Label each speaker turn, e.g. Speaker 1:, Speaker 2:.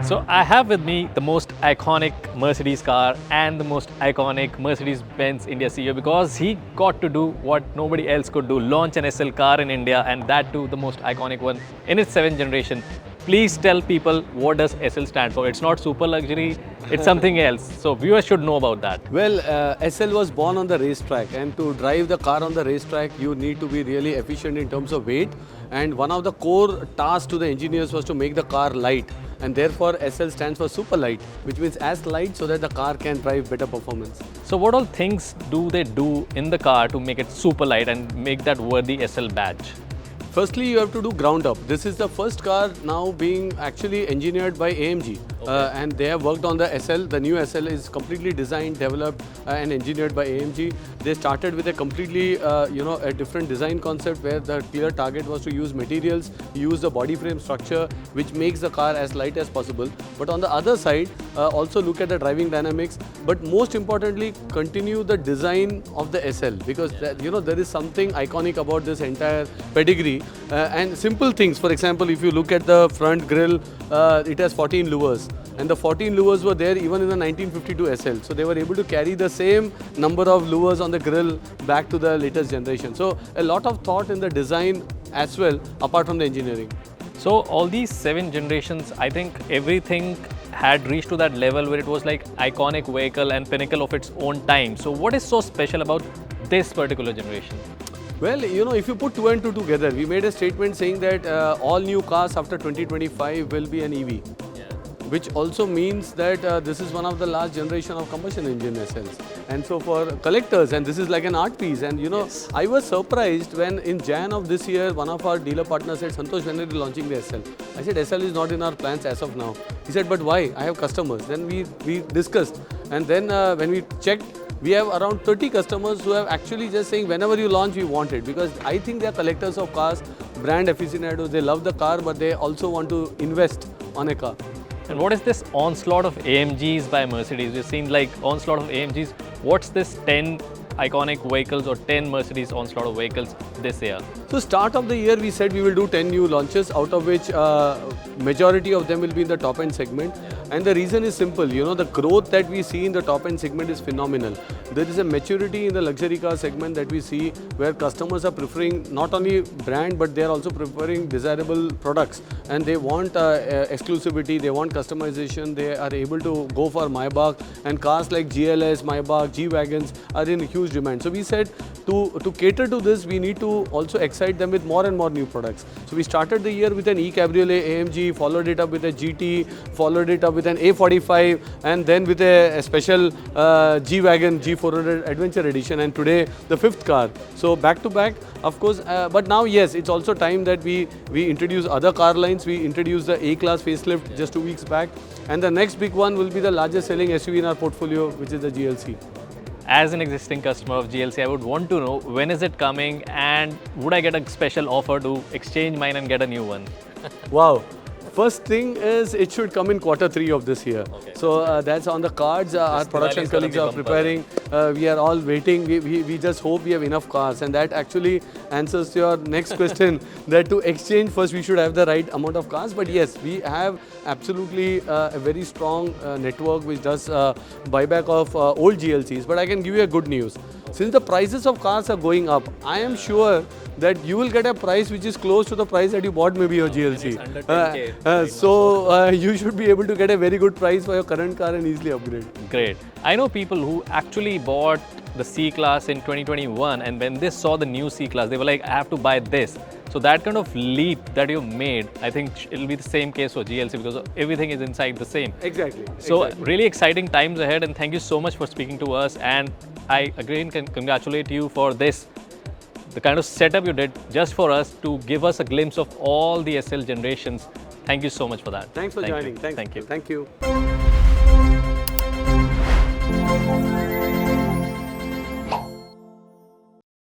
Speaker 1: So I have with me the most iconic Mercedes car and the most iconic Mercedes-Benz India CEO because he got to do what nobody else could do, launch an SL car in India and that too the most iconic one in its 7th generation. Please tell people what does SL stand for. It's not super luxury, it's something else. So viewers should know about that.
Speaker 2: Well, SL was born on the racetrack, and to drive the car on the racetrack, you need to be really efficient in terms of weight. And one of the core tasks to the engineers was to make the car light, and therefore SL stands for super light, which means as light so that the car can drive better performance.
Speaker 1: So what all things do they do in the car to make it super light and make that worthy SL badge?
Speaker 2: Firstly, you have to do ground up. This is the first car now being actually engineered by AMG. And they have worked on the SL. The new SL is completely designed, developed and engineered by AMG. They started with a completely, a different design concept where the clear target was to use materials, use the body frame structure, which makes the car as light as possible. But on the other side, also look at the driving dynamics. But most importantly, continue the design of the SL because there is something iconic about this entire pedigree. And simple things, for example, if you look at the front grille, it has 14 louvers. And the 14 louvers were there even in the 1952 SL. So they were able to carry the same number of louvers on the grille back to the latest generation. So a lot of thought in the design as well, apart from the engineering.
Speaker 1: So all these 7 generations, I think everything had reached to that level where it was like iconic vehicle and pinnacle of its own time. So what is so special about this particular generation?
Speaker 2: Well, if you put 2 and 2 together, we made a statement saying that all new cars after 2025 will be an EV. Which also means that this is one of the last generation of combustion engine SLs. And so for collectors, and this is like an art piece. And
Speaker 1: yes.
Speaker 2: I was surprised when in Jan of this year, one of our dealer partners said, Santosh, when are you launching the SL? I said, SL is not in our plans as of now. He said, but why? I have customers. Then we discussed. And then when we checked, we have around 30 customers who have actually just saying, whenever you launch, we want it. Because I think they are collectors of cars, brand aficionados. They love the car, but they also want to invest on a car.
Speaker 1: And what is this onslaught of AMGs by Mercedes? We've seen like onslaught of AMGs. What's this 10 iconic vehicles or 10 Mercedes onslaught of vehicles this year?
Speaker 2: So start of the year we said we will do 10 new launches, out of which majority of them will be in the top end segment. And the reason is simple, the growth that we see in the top end segment is phenomenal. There is a maturity in the luxury car segment that we see where customers are preferring not only brand but they are also preferring desirable products, and they want exclusivity, they want customization, they are able to go for Maybach, and cars like GLS, Maybach, G-Wagons are in huge demand. So we said to cater to this, we need to also excite them with more and more new products. So we started the year with an E-Cabriolet AMG, followed it up with a GT, followed it up with an A45, and then with a special G-Wagon G400 Adventure Edition, and today the 5th car. So back to back, of course, but now yes, it's also time that we introduce other car lines. We introduced the A-Class facelift just 2 weeks back, and the next big one will be the largest selling SUV in our portfolio, which is the GLC.
Speaker 1: As an existing customer of GLC, I would want to know when is it coming and would I get a special offer to exchange mine and get a new one?
Speaker 2: Wow. First thing is it should come in Q3 of this year.
Speaker 1: Okay.
Speaker 2: So that's on the cards. Our production colleagues are preparing. We are all waiting. We just hope we have enough cars. And that actually answers to your next question that to exchange first we should have the right amount of cars. But yes, we have absolutely a very strong network which does buyback of old GLCs. But I can give you a good news. Since the prices of cars are going up, I am sure that you will get a price which is close to the price that you bought maybe your GLC.
Speaker 1: Under 10K.
Speaker 2: So you should be able to get a very good price for your current car and easily upgrade.
Speaker 1: Great. I know people who actually bought the C-Class in 2021 and when they saw the new C-Class, they were like, I have to buy this. So that kind of leap that you made, I think it'll be the same case for GLC because everything is inside the same.
Speaker 2: Exactly.
Speaker 1: So really exciting times ahead, and thank you so much for speaking to us, and I again can congratulate you for this, the kind of setup you did just for us to give us a glimpse of all the SL generations. Thank you so much for that.
Speaker 2: Thanks for joining.
Speaker 1: Thank you.
Speaker 2: Thank you.